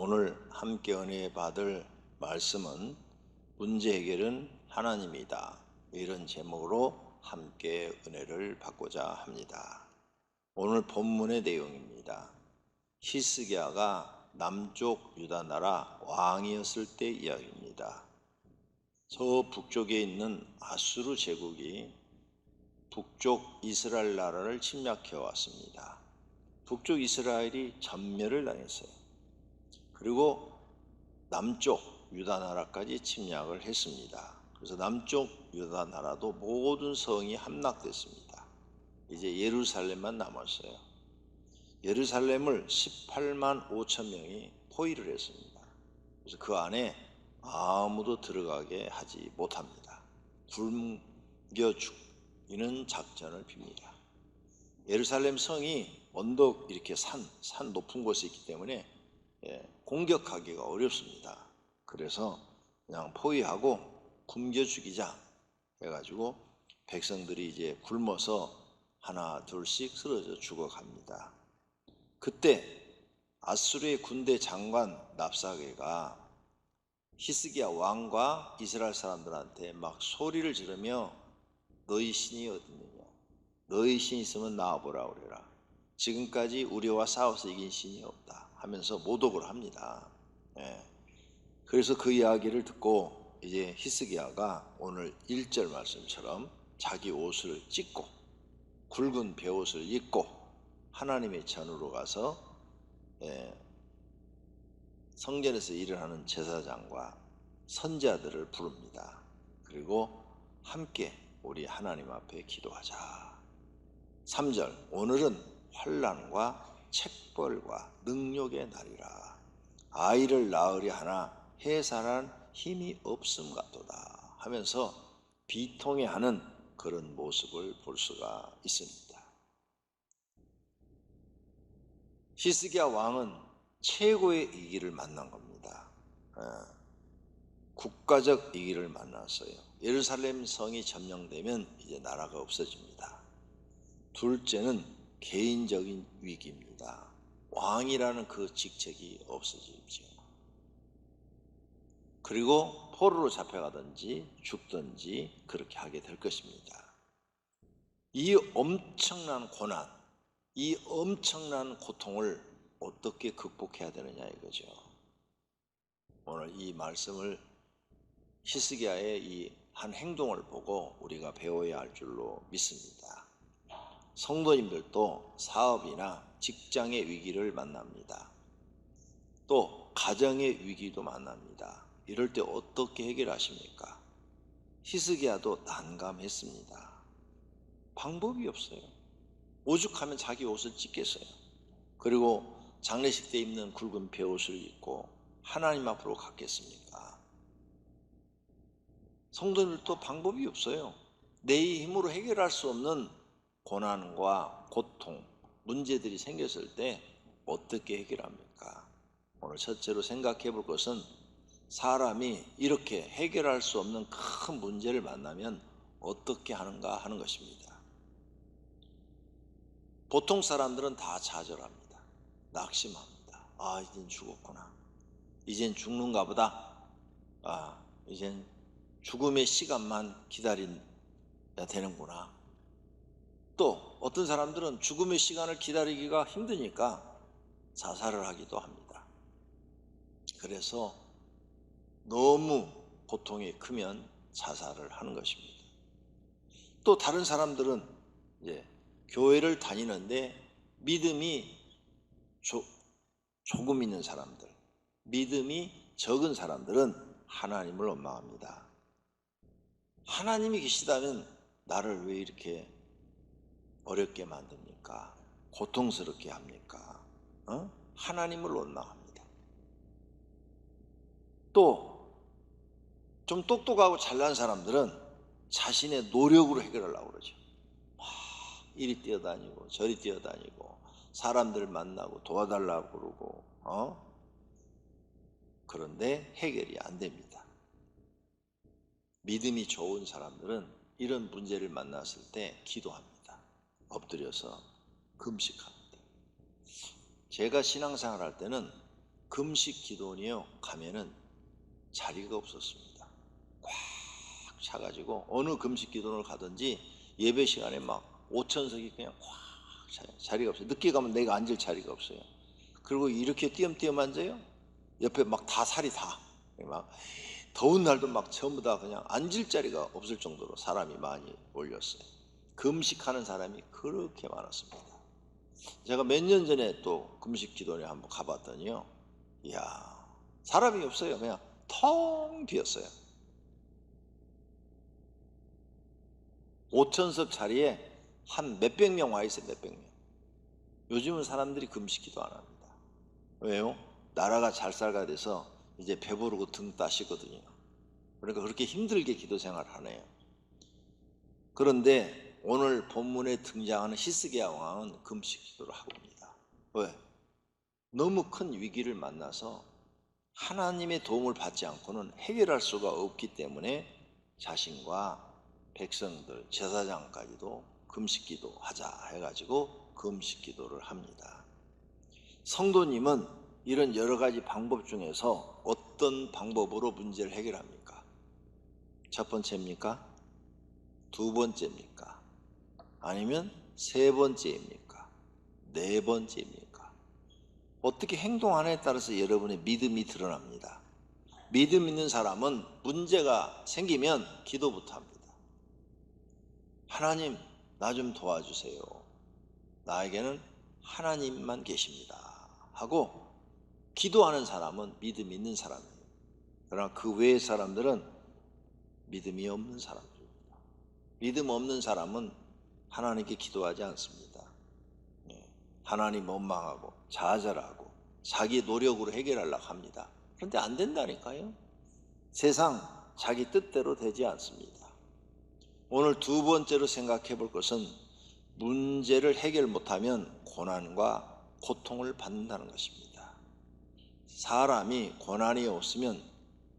오늘 함께 은혜 받을 말씀은 문제 해결은 하나님이다. 이런 제목으로 함께 은혜를 받고자 합니다. 오늘 본문의 내용입니다. 히스기야가 남쪽 유다 나라 왕이었을 때 이야기입니다. 저 북쪽에 있는 아수르 제국이 북쪽 이스라엘 나라를 침략해 왔습니다. 북쪽 이스라엘이 전멸을 당했어요. 그리고 남쪽 유다 나라까지 침략을 했습니다. 그래서 남쪽 유다 나라도 모든 성이 함락됐습니다. 이제 예루살렘만 남았어요. 예루살렘을 18만 5천 명이 포위를 했습니다. 그래서 그 안에 아무도 들어가게 하지 못합니다. 굶겨 죽이는 작전을 핍니다. 예루살렘 성이 언덕 이렇게 산 높은 곳에 있기 때문에 공격하기가 어렵습니다. 그래서 그냥 포위하고 굶겨 죽이자 해가지고 백성들이 이제 굶어서 하나 둘씩 쓰러져 죽어갑니다. 그때 아수르의 군대 장관 랍사게가 히스기야 왕과 이스라엘 사람들한테 막 소리를 지르며 너희 신이 어디 있느냐, 너희 신 있으면 나와보라 그래라. 지금까지 우리와 싸워서 이긴 신이 없다 하면서 모독을 합니다. 그래서 그 이야기를 듣고 이제 히스기야가 오늘 1절 말씀처럼 자기 옷을 찢고 굵은 베옷을 입고 하나님의 전으로 가서 성전에서 일을 하는 제사장과 선지자들을 부릅니다. 그리고 함께 우리 하나님 앞에 기도하자. 3절, 오늘은 환난과 책벌과 능욕의 날이라. 아이를 낳으려 하나 해산한 힘이 없음 같도다 하면서 비통해하는 그런 모습을 볼 수가 있습니다. 히스기야 왕은 최고의 위기를 만난 겁니다. 국가적 위기를 만났어요. 예루살렘 성이 점령되면 이제 나라가 없어집니다. 둘째는 개인적인 위기입니다. 왕이라는 그 직책이 없어지죠. 그리고 포로로 잡혀가든지 죽든지 그렇게 하게 될 것입니다. 이 엄청난 고난, 이 엄청난 고통을 어떻게 극복해야 되느냐 이거죠. 오늘 이 말씀을 히스기야의 이 한 행동을 보고 우리가 배워야 할 줄로 믿습니다. 성도님들도 사업이나 직장의 위기를 만납니다. 또 가정의 위기도 만납니다. 이럴 때 어떻게 해결하십니까? 히스기야도 난감했습니다. 방법이 없어요. 오죽하면 자기 옷을 찢겠어요. 그리고 장례식 때 입는 굵은 베옷을 입고 하나님 앞으로 갔겠습니까? 성도들도 방법이 없어요. 내 힘으로 해결할 수 없는 고난과 고통, 문제들이 생겼을 때 어떻게 해결합니까? 오늘 첫째로 생각해 볼 것은 사람이 이렇게 해결할 수 없는 큰 문제를 만나면 어떻게 하는가 하는 것입니다. 보통 사람들은 다 좌절합니다. 낙심합니다. 아, 이젠 죽었구나. 이젠 죽는가 보다. 이젠 죽음의 시간만 기다려야 되는구나. 또 어떤 사람들은 죽음의 시간을 기다리기가 힘드니까 자살을 하기도 합니다. 그래서 너무 고통이 크면 자살을 하는 것입니다. 또 다른 사람들은 이제 교회를 다니는데 믿음이 조금 있는 사람들, 믿음이 적은 사람들은 하나님을 원망합니다. 하나님이 계시다면 나를 왜 이렇게 어렵게 만듭니까? 고통스럽게 합니까? 하나님을 원망합니다. 또 좀 똑똑하고 잘난 사람들은 자신의 노력으로 해결하려고 그러죠. 이리 뛰어다니고 저리 뛰어다니고 사람들 만나고 도와달라고 그러고 그런데 해결이 안 됩니다. 믿음이 좋은 사람들은 이런 문제를 만났을 때 기도합니다. 엎드려서 금식합니다. 제가 신앙생활 할 때는 금식 기도원이요 가면은 자리가 없었습니다. 꽉 차가지고 어느 금식 기도원을 가든지 예배 시간에 막 5천석이 그냥 꽉 차요. 자리가 없어요. 늦게 가면 내가 앉을 자리가 없어요. 그리고 이렇게 띄엄띄엄 앉아요. 옆에 막 다 살이 다 막 더운 날도 막 전부 다 그냥 앉을 자리가 없을 정도로 사람이 많이 몰렸어요. 금식하는 사람이 그렇게 많았습니다. 제가 몇 년 전에 또 금식 기도원에 한번 가봤더니요, 이야, 사람이 없어요. 그냥 텅 비었어요. 5천석 자리에 한 몇백 명 와 있어요. 몇백 명. 요즘은 사람들이 금식 기도 안 합니다. 왜요? 나라가 잘 돼서 이제 배부르고 등 따시거든요. 그러니까 그렇게 힘들게 기도 생활을 하네요. 그런데 오늘 본문에 등장하는 히스기야 왕은 금식 기도를 하고 있습니다. 왜? 너무 큰 위기를 만나서 하나님의 도움을 받지 않고는 해결할 수가 없기 때문에 자신과 백성들, 제사장까지도 금식 기도 하자 해가지고 금식 기도를 합니다. 성도님은 이런 여러 가지 방법 중에서 어떤 방법으로 문제를 해결합니까? 첫 번째입니까? 두 번째입니까? 아니면 세 번째입니까? 네 번째입니까? 어떻게 행동하느냐에 따라서 여러분의 믿음이 드러납니다. 믿음 있는 사람은 문제가 생기면 기도부터 합니다. 하나님, 나 좀 도와주세요. 나에게는 하나님만 계십니다. 하고 기도하는 사람은 믿음 있는 사람이에요. 그러나 그 외의 사람들은 믿음이 없는 사람들입니다. 믿음 없는 사람은 하나님께 기도하지 않습니다. 하나님 원망하고 좌절하고 자기 노력으로 해결하려고 합니다. 그런데 안 된다니까요. 세상 자기 뜻대로 되지 않습니다. 오늘 두 번째로 생각해 볼 것은 문제를 해결 못하면 고난과 고통을 받는다는 것입니다. 사람이 고난이 없으면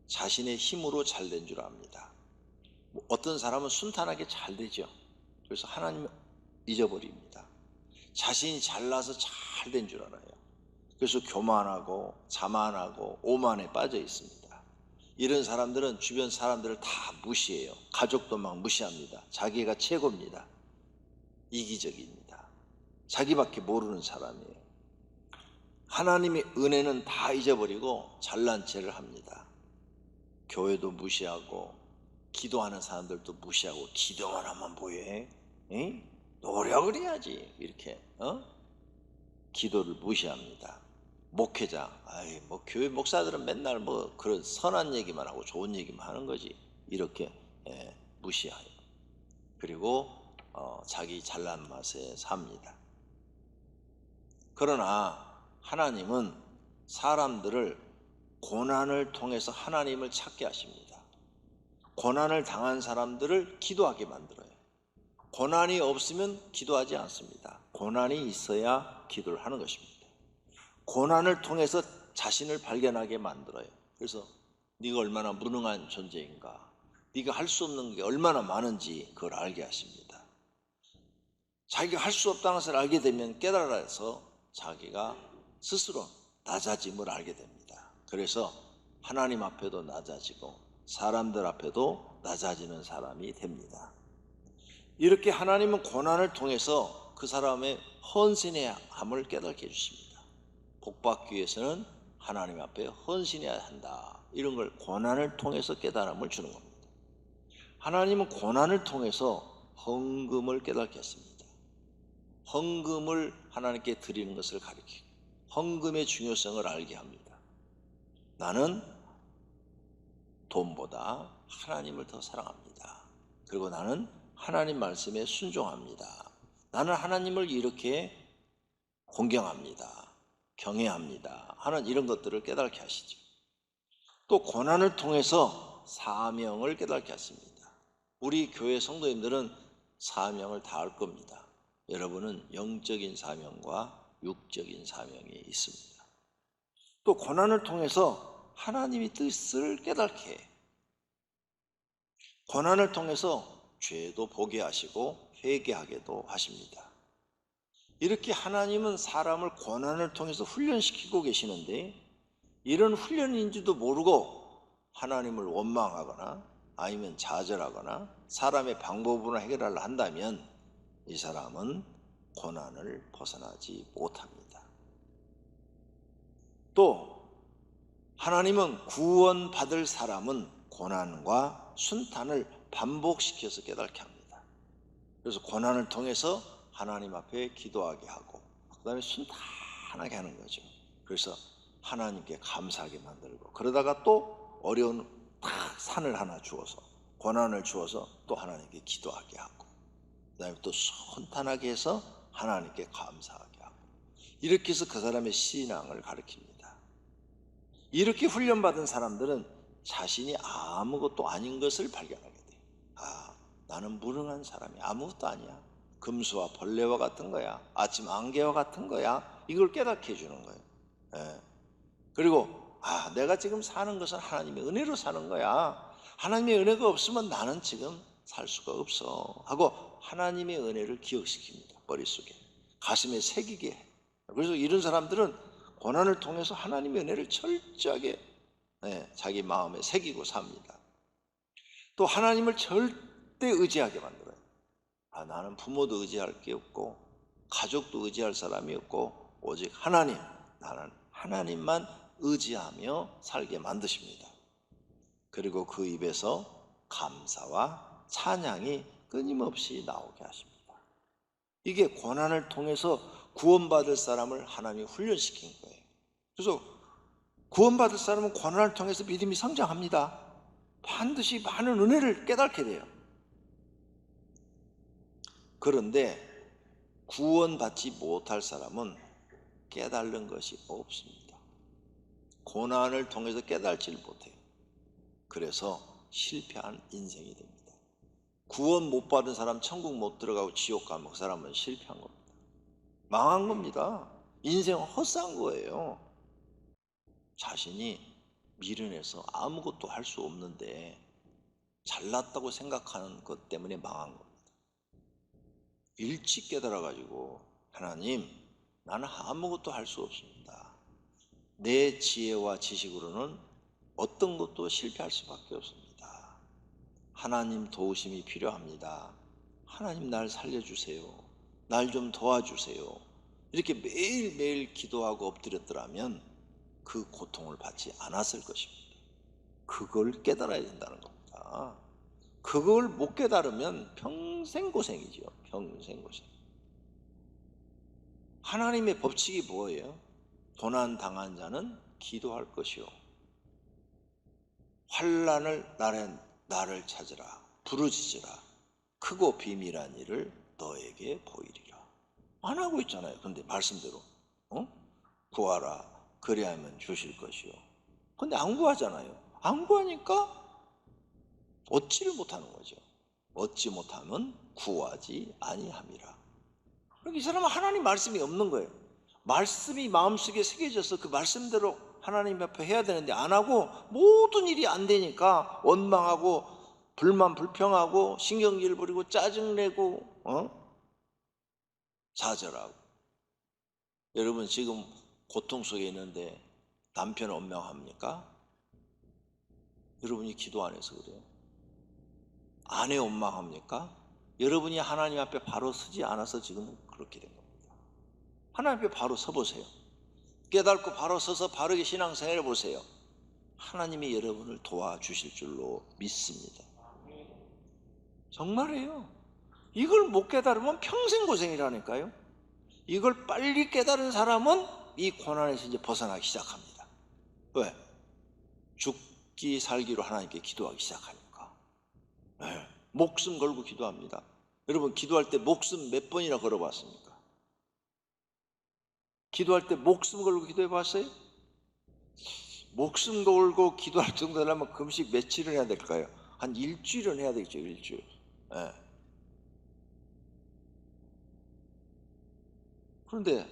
자신의 힘으로 잘 된 줄 압니다. 어떤 사람은 순탄하게 잘 되죠. 그래서 하나님 잊어버립니다. 자신이 잘나서 잘 된 줄 알아요. 그래서 교만하고 자만하고 오만에 빠져 있습니다. 이런 사람들은 주변 사람들을 다 무시해요. 가족도 막 무시합니다. 자기가 최고입니다. 이기적입니다. 자기밖에 모르는 사람이에요. 하나님의 은혜는 다 잊어버리고 잘난 체를 합니다. 교회도 무시하고 기도하는 사람들도 무시하고 기도만 하면 뭐해? 노력을 해야지. 이렇게 기도를 무시합니다. 목회자, 뭐 교회 목사들은 맨날 뭐 그런 선한 얘기만 하고 좋은 얘기만 하는 거지. 이렇게 무시해요. 그리고 자기 잘난 맛에 삽니다. 그러나 하나님은 사람들을 고난을 통해서 하나님을 찾게 하십니다. 고난을 당한 사람들을 기도하게 만들어요. 고난이 없으면 기도하지 않습니다. 고난이 있어야 기도를 하는 것입니다. 고난을 통해서 자신을 발견하게 만들어요. 그래서 네가 얼마나 무능한 존재인가, 네가 할 수 없는 게 얼마나 많은지 그걸 알게 하십니다. 자기가 할 수 없다는 것을 알게 되면 깨달아서 자기가 스스로 낮아짐을 알게 됩니다. 그래서 하나님 앞에도 낮아지고 사람들 앞에도 낮아지는 사람이 됩니다. 이렇게 하나님은 고난을 통해서 그 사람의 헌신함을 깨닫게 해주십니다. 복받기 위해서는 하나님 앞에 헌신해야 한다. 이런 걸 고난을 통해서 깨달음을 주는 겁니다. 하나님은 고난을 통해서 헌금을 깨닫게 했습니다. 헌금을 하나님께 드리는 것을 가리키고 헌금의 중요성을 알게 합니다. 나는 돈보다 하나님을 더 사랑합니다. 그리고 나는 하나님 말씀에 순종합니다. 나는 하나님을 이렇게 공경합니다. 경외합니다. 하는 이런 것들을 깨닫게 하시죠. 또 고난을 통해서 사명을 깨닫게 하십니다. 우리 교회 성도님들은 사명을 다 알 겁니다. 여러분은 영적인 사명과 육적인 사명이 있습니다. 또 고난을 통해서 하나님의 뜻을 깨닫게 해요. 고난을 통해서 죄도 보게 하시고 회개하게도 하십니다. 이렇게 하나님은 사람을 고난을 통해서 훈련시키고 계시는데 이런 훈련인지도 모르고 하나님을 원망하거나 아니면 좌절하거나 사람의 방법으로 해결하려 한다면 이 사람은 고난을 벗어나지 못합니다. 또 하나님은 구원받을 사람은 고난과 순탄을 반복시켜서 깨닫게 합니다. 그래서 고난을 통해서 하나님 앞에 기도하게 하고 그 다음에 순탄하게 하는 거죠. 그래서 하나님께 감사하게 만들고, 그러다가 또 어려운 산을 하나 주어서, 고난을 주어서 또 하나님께 기도하게 하고, 그 다음에 또 순탄하게 해서 하나님께 감사하게 하고, 이렇게 해서 그 사람의 신앙을 가르칩니다. 이렇게 훈련받은 사람들은 자신이 아무것도 아닌 것을 발견하게 돼요. 아, 나는 무능한 사람이 아무것도 아니야. 금수와 벌레와 같은 거야. 아침 안개와 같은 거야. 이걸 깨닫게 해주는 거예요. 예. 그리고 내가 지금 사는 것은 하나님의 은혜로 사는 거야. 하나님의 은혜가 없으면 나는 지금 살 수가 없어 하고 하나님의 은혜를 기억시킵니다. 머릿속에, 가슴에 새기게 해. 그래서 이런 사람들은 고난을 통해서 하나님의 은혜를 철저하게 자기 마음에 새기고 삽니다. 또 하나님을 절대 의지하게 만들어요. 나는 부모도 의지할 게 없고 가족도 의지할 사람이 없고 오직 하나님, 나는 하나님만 의지하며 살게 만드십니다. 그리고 그 입에서 감사와 찬양이 끊임없이 나오게 하십니다. 이게 고난을 통해서 구원받을 사람을 하나님이 훈련시킨 거예요. 그래서 구원받을 사람은 고난을 통해서 믿음이 성장합니다. 반드시 많은 은혜를 깨닫게 돼요. 그런데 구원받지 못할 사람은 깨달는 것이 없습니다. 고난을 통해서 깨달지를 못해요. 그래서 실패한 인생이 됩니다. 구원 못 받은 사람 천국 못 들어가고 지옥 가면 그 사람은 실패한 겁니다. 망한 겁니다. 인생은 헛산 거예요. 자신이 미련해서 아무것도 할 수 없는데 잘났다고 생각하는 것 때문에 망한 겁니다. 일찍 깨달아가지고 하나님, 나는 아무것도 할 수 없습니다. 내 지혜와 지식으로는 어떤 것도 실패할 수밖에 없습니다. 하나님 도우심이 필요합니다. 하나님 날 살려주세요. 날 좀 도와주세요. 이렇게 매일매일 기도하고 엎드렸더라면 그 고통을 받지 않았을 것입니다. 그걸 깨달아야 된다는 겁니다. 그걸 못 깨달으면 평생 고생이죠. 평생 고생. 하나님의 법칙이 뭐예요? 고난 당한 자는 기도할 것이요, 환난을 나를 찾으라, 부르짖으라, 크고 비밀한 일을 너에게 보이리라. 안 하고 있잖아요. 근데 말씀대로 구하라, 그리하면 주실 것이요. 근데 안 구하잖아요. 안 구하니까 얻지를 못하는 거죠. 얻지 못하면 구하지 아니함이라. 그러니까 이 사람은 하나님 말씀이 없는 거예요. 말씀이 마음속에 새겨져서 그 말씀대로 하나님 앞에 해야 되는데 안 하고 모든 일이 안 되니까 원망하고 불만 불평하고 신경질 부리고 짜증내고 좌절하고. 여러분 지금 고통 속에 있는데 남편 원망합니까? 여러분이 기도 안 해서 그래요. 아내 원망합니까? 여러분이 하나님 앞에 바로 서지 않아서 지금 그렇게 된 겁니다. 하나님 앞에 바로 서보세요. 깨닫고 바로 서서 바르게 신앙생활 해보세요. 하나님이 여러분을 도와주실 줄로 믿습니다. 정말이에요. 이걸 못 깨달으면 평생 고생이라니까요. 이걸 빨리 깨달은 사람은 이 고난에서 이제 벗어나기 시작합니다. 왜? 죽기 살기로 하나님께 기도하기 시작하니까. 네. 목숨 걸고 기도합니다. 여러분 기도할 때 목숨 몇 번이나 걸어봤습니까? 기도할 때 목숨 걸고 기도해 봤어요? 목숨 걸고 기도할 정도라면 금식 며칠은 해야 될까요? 한 일주일은 해야 되겠죠. 일주일. 네. 그런데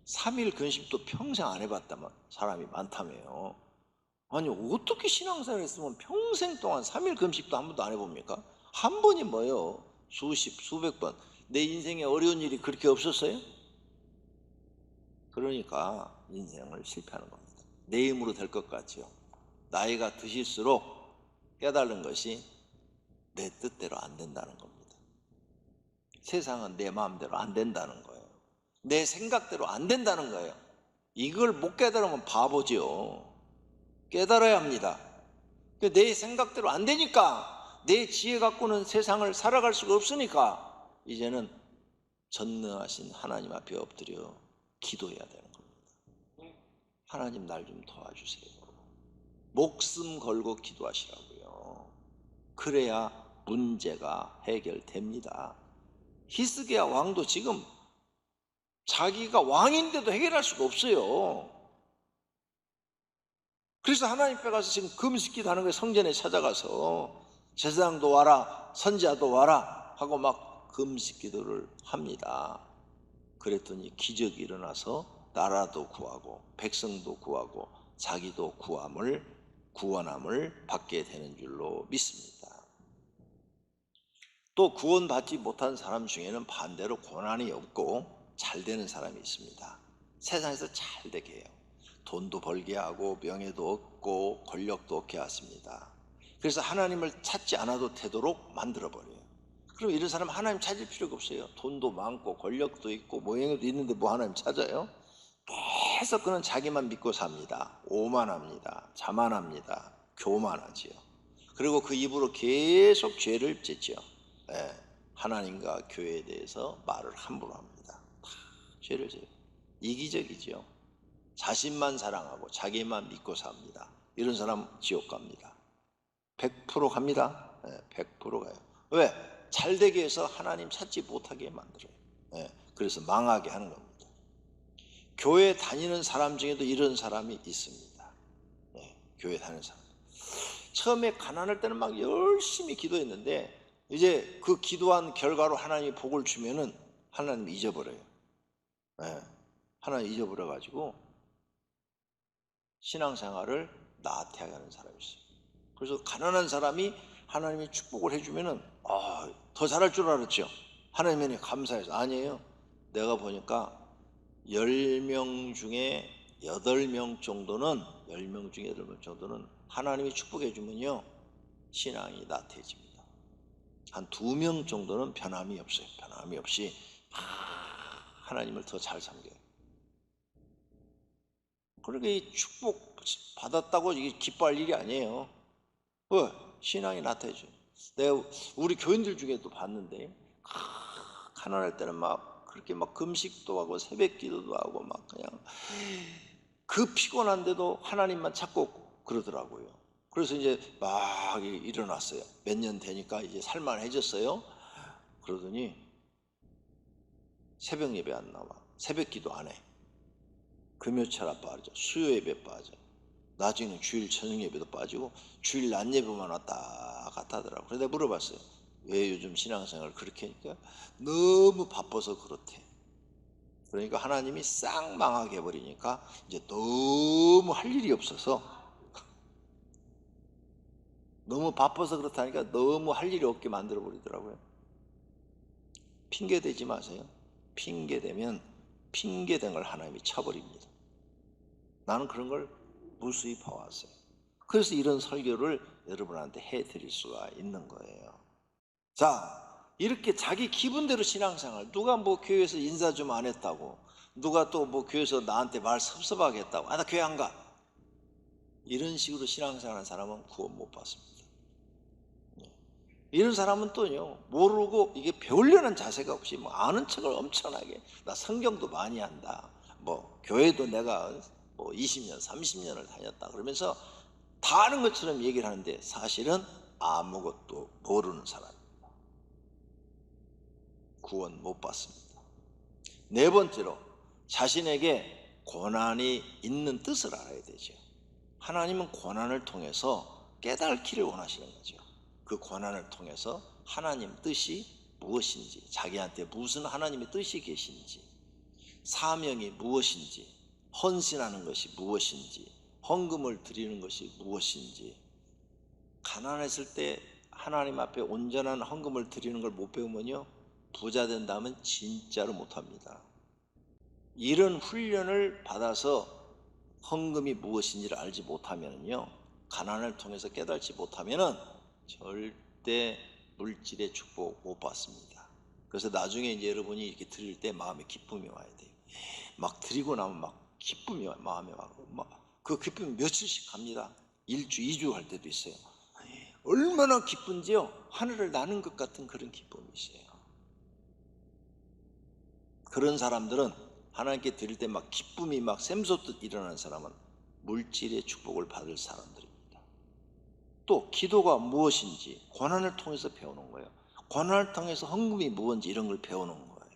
3일 근심도 평생 안 해봤다면 사람이 많다며요. 아니 어떻게 신앙생활 했으면 평생 동안 3일 금식도 한 번도 안 해봅니까? 한 번이 뭐예요? 수십 수백 번. 내 인생에 어려운 일이 그렇게 없었어요? 그러니까 인생을 실패하는 겁니다. 내 힘으로 될 것 같죠. 나이가 드실수록 깨달은 것이 내 뜻대로 안 된다는 겁니다. 세상은 내 마음대로 안 된다는 거예요. 내 생각대로 안 된다는 거예요. 이걸 못 깨달으면 바보죠. 깨달아야 합니다. 내 생각대로 안 되니까, 내 지혜 갖고는 세상을 살아갈 수가 없으니까 이제는 전능하신 하나님 앞에 엎드려 기도해야 되는 겁니다. 하나님 날 좀 도와주세요. 목숨 걸고 기도하시라고요. 그래야 문제가 해결됩니다. 히스기야 왕도 지금 자기가 왕인데도 해결할 수가 없어요. 그래서 하나님 앞에 가서 지금 금식기도 하는 거예요. 성전에 찾아가서 제사장도 와라, 선지자도 와라 하고 막 금식기도를 합니다. 그랬더니 기적이 일어나서 나라도 구하고 백성도 구하고 자기도 구원함을 받게 되는 줄로 믿습니다. 또 구원받지 못한 사람 중에는 반대로 고난이 없고 잘 되는 사람이 있습니다. 세상에서 잘 되게 해요. 돈도 벌게 하고 명예도 얻고 권력도 얻게 하십니다. 그래서 하나님을 찾지 않아도 되도록 만들어버려요. 그럼 이런 사람 하나님 찾을 필요가 없어요. 돈도 많고 권력도 있고 명예도 있는데 뭐 하나님 찾아요? 계속 그는 자기만 믿고 삽니다. 오만합니다. 자만합니다. 교만하지요. 그리고 그 입으로 계속 죄를 짓죠. 하나님과 교회에 대해서 말을 함부로 합니다. 죄를 져요. 이기적이죠. 자신만 사랑하고 자기만 믿고 삽니다. 이런 사람 지옥 갑니다. 100% 갑니다. 100% 가요. 왜? 잘되게 해서 하나님 찾지 못하게 만들어요. 그래서 망하게 하는 겁니다. 교회 다니는 사람 중에도 이런 사람이 있습니다. 교회 다니는 사람. 처음에 가난할 때는 막 열심히 기도했는데 이제 그 기도한 결과로 하나님이 복을 주면은 하나님 잊어버려요. 하나님 잊어버려가지고 신앙생활을 나태하게 하는 사람이 있어요. 그래서 가난한 사람이 하나님이 축복을 해주면은 더 잘할 줄 알았죠. 하나님이 감사해서. 아니에요. 내가 보니까 10명 중에 8명 정도는 하나님이 축복해 주면요 신앙이 나태해집니다. 한 2명 정도는 변함이 없어요. 변함이 없이 하나님을 더 잘 섬겨요. 그러니까 이 축복 받았다고 이게 기뻐할 일이 아니에요. 왜? 신앙이 나태해져요. 내가 우리 교인들 중에도 봤는데 가난할 때는 막 그렇게 막 금식도 하고 새벽 기도도 하고 막 그냥 그 피곤한데도 하나님만 찾고 그러더라고요. 그래서 이제 막 일어났어요. 몇 년 되니까 이제 살만해졌어요. 그러더니 새벽 예배 안 나와. 새벽 기도 안 해. 금요철 빠져. 수요 예배 빠져. 나중에는 주일 저녁 예배도 빠지고 주일 낮 예배만 왔다 갔다 하더라고요. 그래서 내가 물어봤어요. 왜 요즘 신앙생활을 그렇게 하니까 너무 바빠서 그렇대. 그러니까 하나님이 싹 망하게 해버리니까 이제 너무 할 일이 없어서 너무 바빠서 그렇다니까 너무 할 일이 없게 만들어 버리더라고요. 핑계 대지 마세요. 핑계 대면 핑계된 걸 하나님이 쳐버립니다. 나는 그런 걸 무수히 봐왔어요. 그래서 이런 설교를 여러분한테 해드릴 수가 있는 거예요. 자, 이렇게 자기 기분대로 신앙생활, 누가 뭐 교회에서 인사 좀 안 했다고, 누가 또 뭐 교회에서 나한테 말 섭섭하게 했다고, 나 교회 안 가. 이런 식으로 신앙생활하는 사람은 구원 못 받습니다. 이런 사람은 또요, 모르고 이게 배우려는 자세가 없이 뭐 아는 척을 엄청나게, 나 성경도 많이 한다, 뭐 교회도 내가 뭐 20년, 30년을 다녔다 그러면서 다 아는 것처럼 얘기를 하는데 사실은 아무것도 모르는 사람입니다. 구원 못 받습니다. 네 번째로 자신에게 고난이 있는 뜻을 알아야 되죠. 하나님은 고난을 통해서 깨닫기를 원하시는 거죠. 그 고난을 통해서 하나님 뜻이 무엇인지, 자기한테 무슨 하나님의 뜻이 계신지, 사명이 무엇인지, 헌신하는 것이 무엇인지, 헌금을 드리는 것이 무엇인지. 가난했을 때 하나님 앞에 온전한 헌금을 드리는 걸 못 배우면요 부자 된다면 진짜로 못합니다. 이런 훈련을 받아서 헌금이 무엇인지를 알지 못하면요, 가난을 통해서 깨닫지 못하면은 절대 물질의 축복 못 받습니다. 그래서 나중에 이제 여러분이 이렇게 드릴 때 마음에 기쁨이 와야 돼요. 막 드리고 나면 막 기쁨이 마음에 와고, 막 그 기쁨이 며칠씩 갑니다. 1주, 2주 할 때도 있어요. 얼마나 기쁜지요, 하늘을 나는 것 같은 그런 기쁨이 있어요. 그런 사람들은 하나님께 드릴 때 막 기쁨이 막 샘솟듯 일어나는 사람은 물질의 축복을 받을 사람들입니다. 또 기도가 무엇인지 고난을 통해서 배우는 거예요. 고난을 통해서 헌금이 무엇인지 이런 걸 배우는 거예요.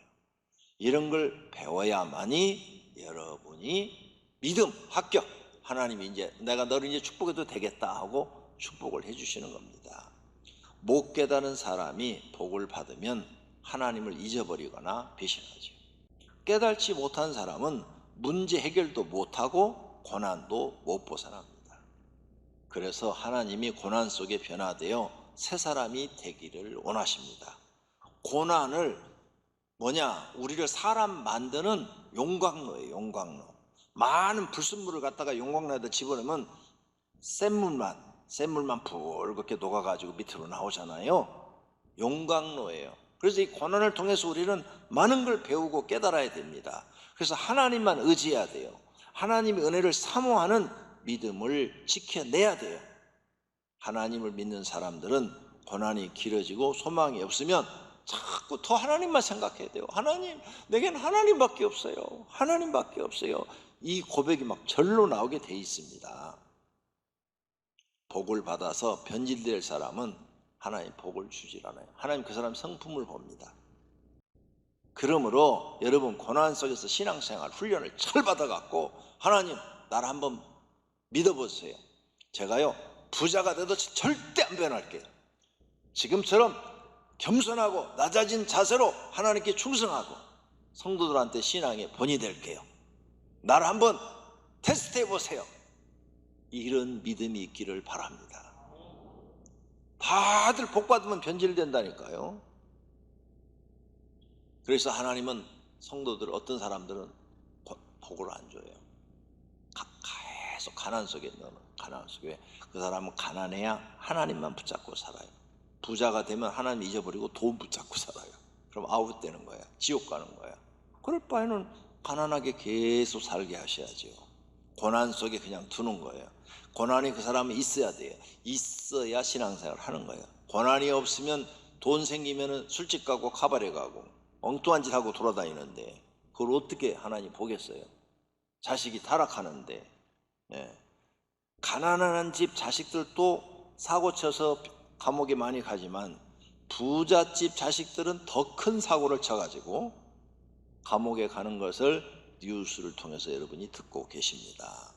이런 걸 배워야만이 여러분이 믿음, 합격, 하나님이 이제 내가 너를 이제 축복해도 되겠다 하고 축복을 해주시는 겁니다. 못 깨달은 사람이 복을 받으면 하나님을 잊어버리거나 배신하죠. 깨달지 못한 사람은 문제 해결도 못하고 고난도 못 벗어납니다. 그래서 하나님이 고난 속에 변화되어 새 사람이 되기를 원하십니다. 고난을 우리를 사람 만드는 용광로예요. 용광로. 많은 불순물을 갖다가 용광로에다 집어넣으면 샘물만 붉게 녹아가지고 밑으로 나오잖아요. 용광로예요. 그래서 이 고난을 통해서 우리는 많은 걸 배우고 깨달아야 됩니다. 그래서 하나님만 의지해야 돼요. 하나님의 은혜를 사모하는 믿음을 지켜내야 돼요. 하나님을 믿는 사람들은 고난이 길어지고 소망이 없으면 자꾸 더 하나님만 생각해야 돼요. 하나님, 내겐 하나님밖에 없어요. 하나님밖에 없어요. 이 고백이 막 절로 나오게 돼 있습니다. 복을 받아서 변질될 사람은 하나님 복을 주질 않아요. 하나님 그 사람 성품을 봅니다. 그러므로 여러분 고난 속에서 신앙생활 훈련을 잘 받아갖고 하나님 나를 한번 믿어보세요. 제가요 부자가 돼도 절대 안 변할게요. 지금처럼 겸손하고 낮아진 자세로 하나님께 충성하고 성도들한테 신앙의 본이 될게요. 나를 한번 테스트해 보세요. 이런 믿음이 있기를 바랍니다. 다들 복 받으면 변질된다니까요. 그래서 하나님은 성도들 어떤 사람들은 복을 안 줘요. 계속 가난 속에 넣는 가난 속에 그 사람은 가난해야 하나님만 붙잡고 살아요. 부자가 되면 하나님 잊어버리고 돈 붙잡고 살아요. 그럼 아웃되는 거야. 지옥 가는 거야. 그럴 바에는 가난하게 계속 살게 하셔야죠. 고난 속에 그냥 두는 거예요. 고난이 그 사람은 있어야 돼요. 있어야 신앙생활을 하는 거예요. 고난이 없으면 돈 생기면 술집 가고 카바레 가고 엉뚱한 짓 하고 돌아다니는데 그걸 어떻게 하나님 보겠어요? 자식이 타락하는데. 가난한 집 자식들도 사고 쳐서 감옥에 많이 가지만 부잣집 자식들은 더 큰 사고를 쳐가지고 감옥에 가는 것을 뉴스를 통해서 여러분이 듣고 계십니다.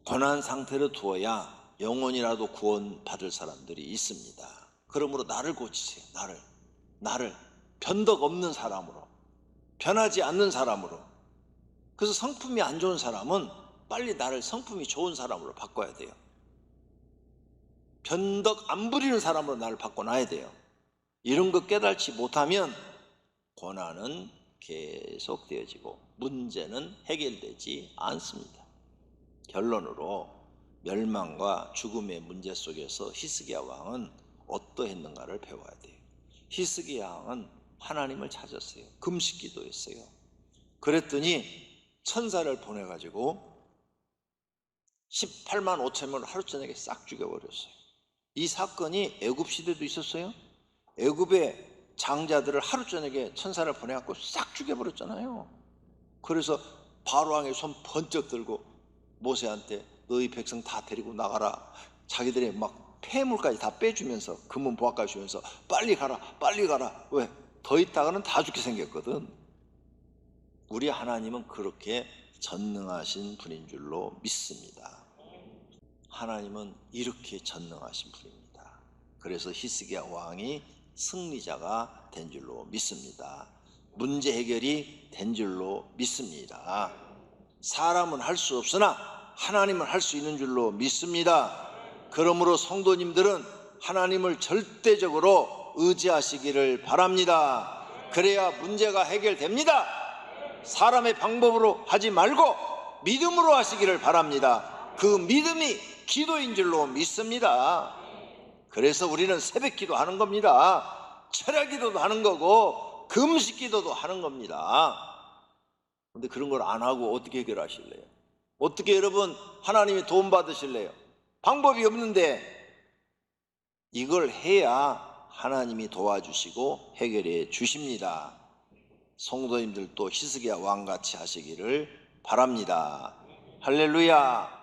고난 상태로 두어야 영원이라도 구원받을 사람들이 있습니다. 그러므로 나를 고치세요. 나를 변덕 없는 사람으로, 변하지 않는 사람으로. 그래서 성품이 안 좋은 사람은 빨리 나를 성품이 좋은 사람으로 바꿔야 돼요. 변덕 안 부리는 사람으로 나를 바꿔놔야 돼요. 이런 거 깨달지 못하면 고난은 계속되어지고 문제는 해결되지 않습니다. 결론으로 멸망과 죽음의 문제 속에서 히스기야 왕은 어떠했는가를 배워야 돼요. 히스기야 왕은 하나님을 찾았어요. 금식 기도했어요. 그랬더니 천사를 보내가지고 18만 5천 명을 하루 저녁에 싹 죽여버렸어요. 이 사건이 애굽 시대도 있었어요. 애굽의 장자들을 하루 저녁에 천사를 보내갖고 싹 죽여버렸잖아요. 그래서 바로 왕의 손 번쩍 들고 모세한테 너희 백성 다 데리고 나가라. 자기들의 막 폐물까지 다 빼주면서 금은 보화까지 주면서 빨리 가라 빨리 가라. 왜? 더 있다가는 다 죽게 생겼거든. 우리 하나님은 그렇게 전능하신 분인 줄로 믿습니다. 하나님은 이렇게 전능하신 분입니다. 그래서 히스기야 왕이 승리자가 된 줄로 믿습니다. 문제 해결이 된 줄로 믿습니다. 사람은 할 수 없으나 하나님은 할 수 있는 줄로 믿습니다. 그러므로 성도님들은 하나님을 절대적으로 의지하시기를 바랍니다. 그래야 문제가 해결됩니다. 사람의 방법으로 하지 말고 믿음으로 하시기를 바랍니다. 그 믿음이 기도인 줄로 믿습니다. 그래서 우리는 새벽 기도하는 겁니다. 철야 기도도 하는 거고 금식 기도도 하는 겁니다. 근데 그런 걸 안 하고 어떻게 해결하실래요? 어떻게 여러분 하나님이 도움 받으실래요? 방법이 없는데 이걸 해야 하나님이 도와주시고 해결해 주십니다. 성도님들도 히스기야 왕같이 하시기를 바랍니다. 할렐루야.